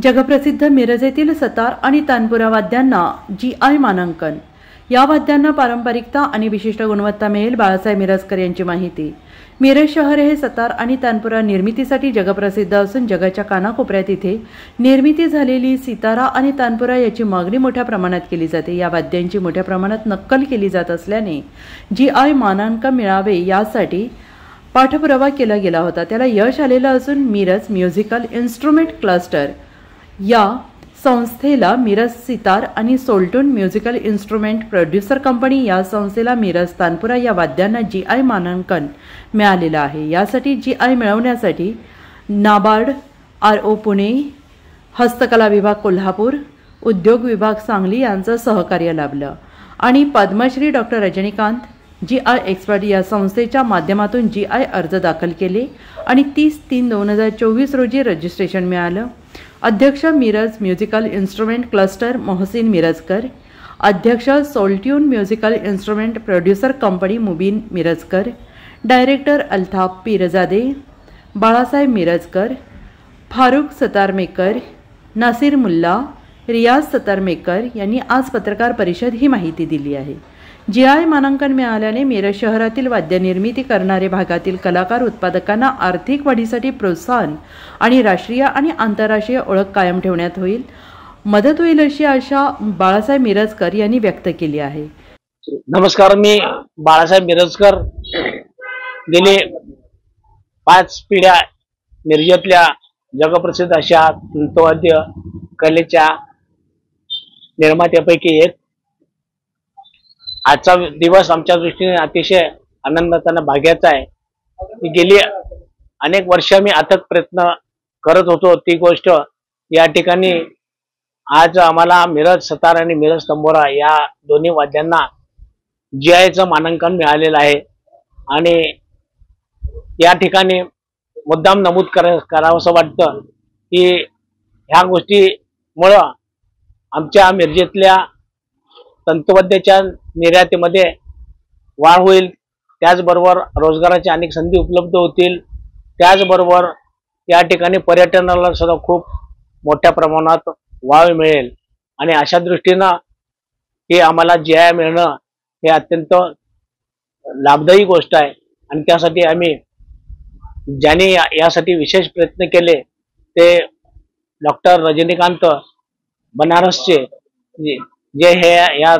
जगप्रसिद्ध मिरज येथील सतार आणि तानपुरा वाद्यांना GI मानांकन। या वाद्यांना पारंपरिकता आणि विशिष्ट गुणवत्ता मिळेल। बाळासाहेब मिरजकर यांची माहिती। मिरज शहर हे सतार आणि तानपुरा निर्मितीसाठी जगप्रसिद्ध असून जगाच्या कानाकोपऱ्यात इथे निर्मिती झालेली सितारा आणि तानपुरा याची मागणी मोठ्या प्रमाणात केली जाते। या वाद्यांची मोठ्या प्रमाणात नक्कल केली जात असल्याने GI मानांकन मिळावे यासाठी पाठपुरावा केला गेला होता। त्याला यश आलेलं असून मिरज म्युझिकल इन्स्ट्रुमेंट क्लस्टर या संस्थेला मिरज सितार आणि सोल्टून म्युझिकल इन्स्ट्रुमेंट प्रोड्यूसर कंपनी या संस्थेला मिरज तानपुरा या वाद्यांना GI मानांकन मिळालेलं आहे। यासाठी GI मिळवण्यासाठी नाबार्ड, RO पुणे, हस्तकला विभाग कोल्हापूर, उद्योग विभाग सांगली यांचं सहकार्य लाभलं आणि Padmashri doctor Rajinikanth GI expert या संस्थेच्या माध्यमातून GI अर्ज दाखल केले आणि 30/3/2024 रोजी रजिस्ट्रेशन मिळालं। अध्यक्ष Miraj musical instrument cluster Mohsin Mirajkar, अध्यक्ष सोल्ट्यून म्युझिकल इन्स्ट्रुमेंट प्रोड्यूसर कंपनी मुबीन मिरजकर, डायरेक्टर अल्ताफ पीरजादे, बाळासाहेब मिरजकर, फारुख सतारमेकर, नासिर मुल्ला, रियाज सतारमेकर यांनी आज पत्रकार परिषद ही माहिती दिली आहे। GI मानांकन मिळाल्याने मिरज शहरातील वाद्य निर्मिती करणारे भागातील कलाकार उत्पादकांना आर्थिक वाढीसाठी प्रोत्साहन आणि राष्ट्रीय आणि आंतरराष्ट्रीय ओळख कायम ठेवण्यात मदत होईल अशी आशा बाळासाहेब मिरजकर यांनी व्यक्त केली आहे। नमस्कार, मी बाळासाहेब मिरजकर। गेले 5 पिढ्या मिरजेतल्या जगप्रसिद्ध अशा तंतवाद्य कलेच्या निर्मात्यापैकी एक। आजचा दिवस आमच्या दृष्टीने अतिशय आनंदाचा आणि भाग्याचा आहे। गेली अनेक वर्ष मी अथक प्रयत्न करत होतो। ती गोष्ट या ठिकाणी आज आम्हाला मिरज सतार आणि मिरज तंबोरा या दोन्ही वाद्यांना GIचं मानांकन मिळालेलं आहे आणि या ठिकाणी मुद्दाम नमूद करावंसं वाटतं की ह्या गोष्टीमुळं आमच्या मिरजेतल्या तंतवाद्याच्या निर्यातीमध्ये वाढ होईल, त्याचबरोबर रोजगाराच्या अनेक संधी उपलब्ध होतील, त्याचबरोबर या ठिकाणी पर्यटनाला सुद्धा खूप मोठ्या प्रमाणात वाव मिळेल आणि अशा दृष्टीनं हे आम्हाला GI मिळणं हे अत्यंत लाभदायी गोष्ट आहे। आणि त्यासाठी आम्ही ज्यांनी यासाठी विशेष प्रयत्न केले ते डॉक्टर रजनीकांत बनारसचे जे हे या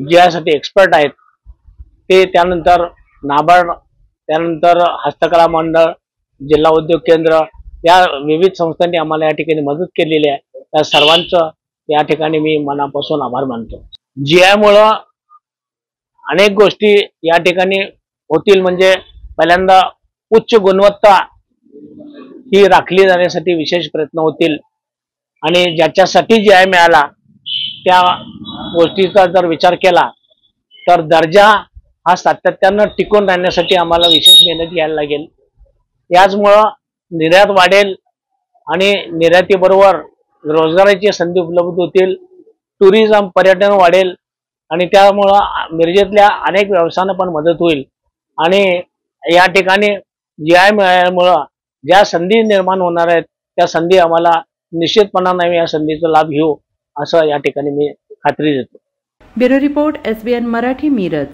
GIसाठी एक्सपर्ट आहेत ते, त्यानंतर नाबार्ड, त्यानंतर हस्तकला मंडळ, जिल्हा उद्योग केंद्र या विविध संस्थांनी आम्हाला या ठिकाणी मदत केलेली आहे। त्या सर्वांचं या ठिकाणी मी मनापासून आभार मानतो। GIमुळं अनेक गोष्टी या ठिकाणी होतील, म्हणजे पहिल्यांदा उच्च गुणवत्ता ही राखली जाण्यासाठी विशेष प्रयत्न होतील आणि ज्याच्यासाठी GI मिळाला त्या गोष्टीचा जर विचार केला तर दर्जा हा सातत्यानं टिकून राहण्यासाठी आम्हाला विशेष मेहनत घ्यायला लागेल। याचमुळं निर्यात वाढेल आणि निर्यातीबरोबर रोजगाराची संधी उपलब्ध होतील, टुरिझम पर्यटन वाढेल आणि त्यामुळं मिरजेतल्या अनेक व्यवसायांना पण मदत होईल आणि या ठिकाणी GI मिळाल्यामुळं ज्या संधी निर्माण होणार आहेत त्या संधी आम्हाला निश्चितपणाने या संधीचा लाभ घेऊ असं या ठिकाणी मी खात्री देतो। Bureau report SBN Marathi Miraj.